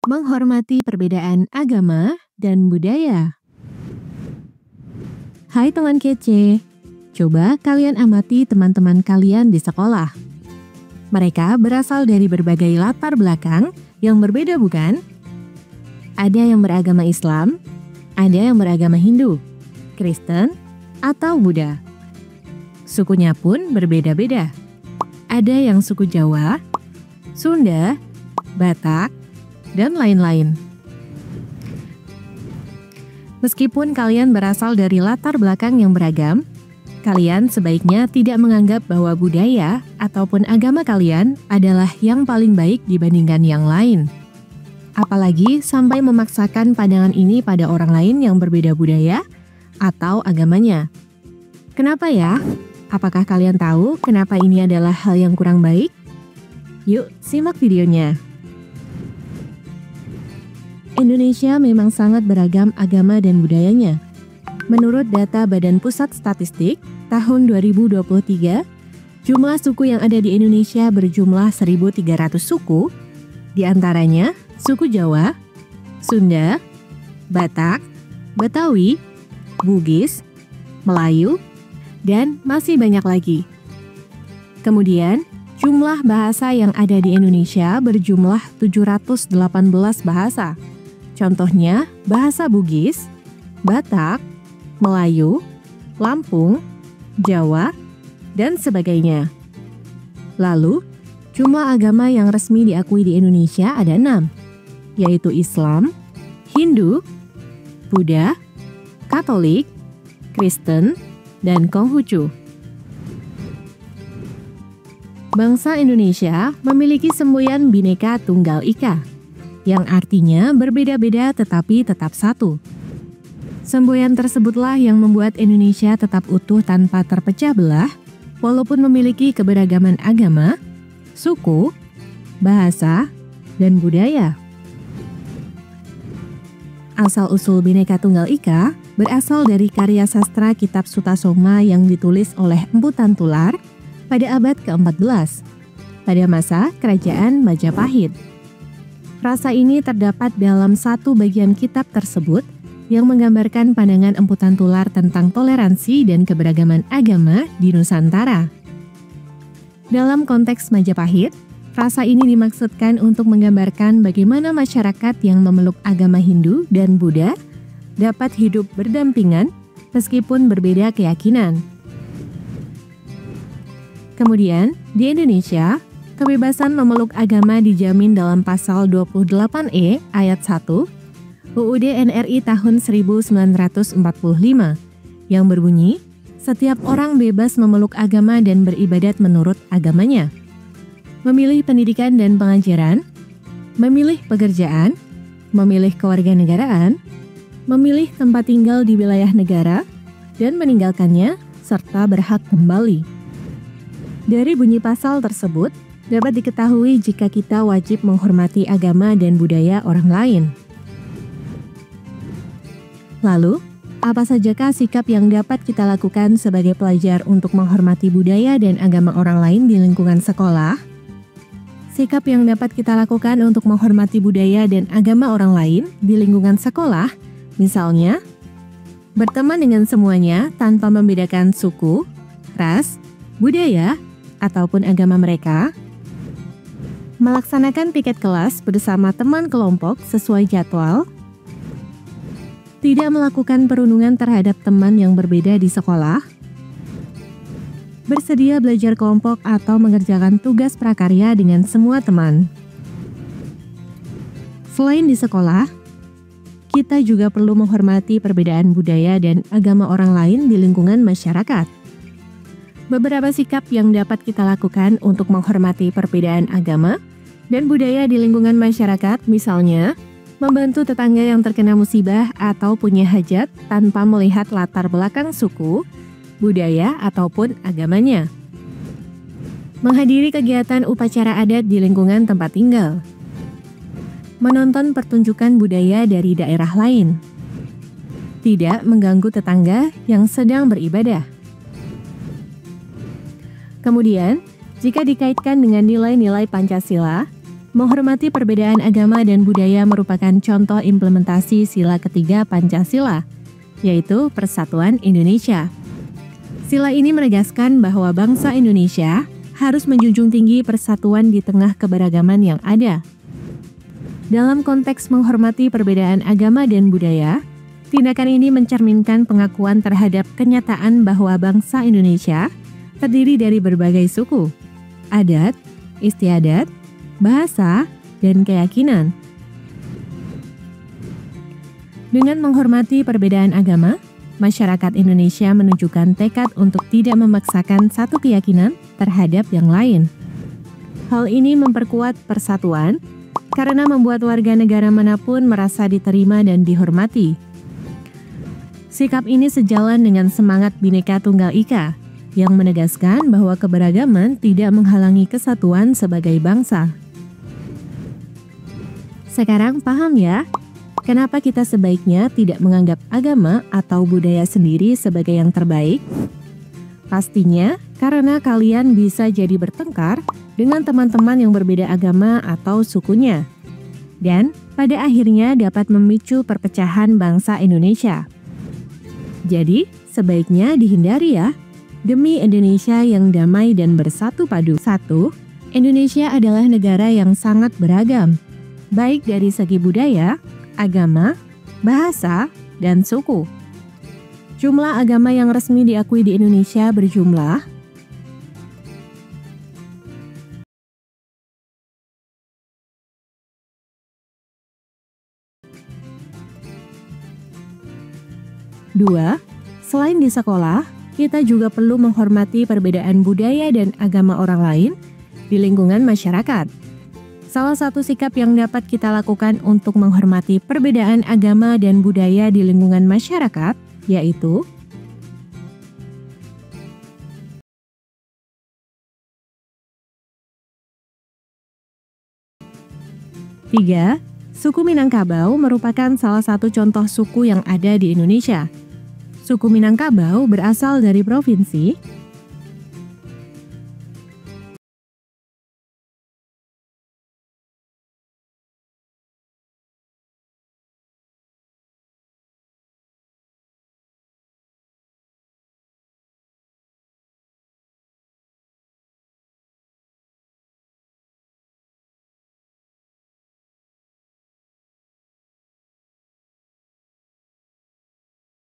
Menghormati perbedaan agama dan budaya. Hai teman kece, coba kalian amati teman-teman kalian di sekolah. Mereka berasal dari berbagai latar belakang yang berbeda bukan? Ada yang beragama Islam, ada yang beragama Hindu, Kristen, atau Buddha. Sukunya pun berbeda-beda. Ada yang suku Jawa, Sunda, Batak, dan lain-lain. Meskipun kalian berasal dari latar belakang yang beragam, kalian sebaiknya tidak menganggap bahwa budaya ataupun agama kalian adalah yang paling baik dibandingkan yang lain. Apalagi sampai memaksakan pandangan ini pada orang lain yang berbeda budaya atau agamanya. Kenapa ya? Apakah kalian tahu kenapa ini adalah hal yang kurang baik? Yuk, simak videonya. Indonesia memang sangat beragam agama dan budayanya. Menurut data Badan Pusat Statistik, tahun 2023, jumlah suku yang ada di Indonesia berjumlah 1.300 suku, di antaranya suku Jawa, Sunda, Batak, Betawi, Bugis, Melayu, dan masih banyak lagi. Kemudian, jumlah bahasa yang ada di Indonesia berjumlah 718 bahasa. Contohnya, bahasa Bugis, Batak, Melayu, Lampung, Jawa, dan sebagainya. Lalu, jumlah agama yang resmi diakui di Indonesia ada 6, yaitu Islam, Hindu, Buddha, Katolik, Kristen, dan Konghucu. Bangsa Indonesia memiliki semboyan Bhinneka Tunggal Ika, yang artinya berbeda-beda tetapi tetap satu. Semboyan tersebutlah yang membuat Indonesia tetap utuh tanpa terpecah belah, walaupun memiliki keberagaman agama, suku, bahasa, dan budaya. Asal-usul Bhinneka Tunggal Ika berasal dari karya sastra Kitab Sutasoma yang ditulis oleh Empu Tantular pada abad ke-14, pada masa Kerajaan Majapahit. Rasa ini terdapat dalam satu bagian kitab tersebut yang menggambarkan pandangan Empu Tantular tentang toleransi dan keberagaman agama di Nusantara. Dalam konteks Majapahit, rasa ini dimaksudkan untuk menggambarkan bagaimana masyarakat yang memeluk agama Hindu dan Buddha dapat hidup berdampingan meskipun berbeda keyakinan. Kemudian, di Indonesia, kebebasan memeluk agama dijamin dalam pasal 28E ayat 1 UUD NRI tahun 1945 yang berbunyi, setiap orang bebas memeluk agama dan beribadat menurut agamanya, memilih pendidikan dan pengajaran, memilih pekerjaan, memilih kewarganegaraan, memilih tempat tinggal di wilayah negara, dan meninggalkannya, serta berhak kembali. Dari bunyi pasal tersebut, dapat diketahui jika kita wajib menghormati agama dan budaya orang lain. Lalu, apa sajakah sikap yang dapat kita lakukan sebagai pelajar untuk menghormati budaya dan agama orang lain di lingkungan sekolah? Sikap yang dapat kita lakukan untuk menghormati budaya dan agama orang lain di lingkungan sekolah, misalnya, berteman dengan semuanya tanpa membedakan suku, ras, budaya, ataupun agama mereka, melaksanakan piket kelas bersama teman kelompok sesuai jadwal, tidak melakukan perundungan terhadap teman yang berbeda di sekolah, bersedia belajar kelompok atau mengerjakan tugas prakarya dengan semua teman. Selain di sekolah, kita juga perlu menghormati perbedaan budaya dan agama orang lain di lingkungan masyarakat. Beberapa sikap yang dapat kita lakukan untuk menghormati perbedaan agama dan budaya di lingkungan masyarakat, misalnya, membantu tetangga yang terkena musibah atau punya hajat tanpa melihat latar belakang suku, budaya, ataupun agamanya. Menghadiri kegiatan upacara adat di lingkungan tempat tinggal. Menonton pertunjukan budaya dari daerah lain. Tidak mengganggu tetangga yang sedang beribadah. Kemudian, jika dikaitkan dengan nilai-nilai Pancasila, Menghormati perbedaan agama dan budaya merupakan contoh implementasi sila ketiga Pancasila, yaitu Persatuan Indonesia. Sila ini menegaskan bahwa bangsa Indonesia harus menjunjung tinggi persatuan di tengah keberagaman yang ada. Dalam konteks menghormati perbedaan agama dan budaya, tindakan ini mencerminkan pengakuan terhadap kenyataan bahwa bangsa Indonesia terdiri dari berbagai suku, adat, istiadat, bahasa, dan keyakinan. Dengan menghormati perbedaan agama, masyarakat Indonesia menunjukkan tekad untuk tidak memaksakan satu keyakinan terhadap yang lain. Hal ini memperkuat persatuan karena membuat warga negara manapun merasa diterima dan dihormati. Sikap ini sejalan dengan semangat Bhinneka Tunggal Ika yang menegaskan bahwa keberagaman tidak menghalangi kesatuan sebagai bangsa. Sekarang paham ya, kenapa kita sebaiknya tidak menganggap agama atau budaya sendiri sebagai yang terbaik? Pastinya karena kalian bisa jadi bertengkar dengan teman-teman yang berbeda agama atau sukunya. Dan pada akhirnya dapat memicu perpecahan bangsa Indonesia. Jadi, sebaiknya dihindari ya, demi Indonesia yang damai dan bersatu padu. 1. Indonesia adalah negara yang sangat beragam, baik dari segi budaya, agama, bahasa, dan suku. Jumlah agama yang resmi diakui di Indonesia berjumlah 2. Selain di sekolah, kita juga perlu menghormati perbedaan budaya dan agama orang lain di lingkungan masyarakat. Salah satu sikap yang dapat kita lakukan untuk menghormati perbedaan agama dan budaya di lingkungan masyarakat, yaitu Tiga, suku Minangkabau merupakan salah satu contoh suku yang ada di Indonesia. Suku Minangkabau berasal dari provinsi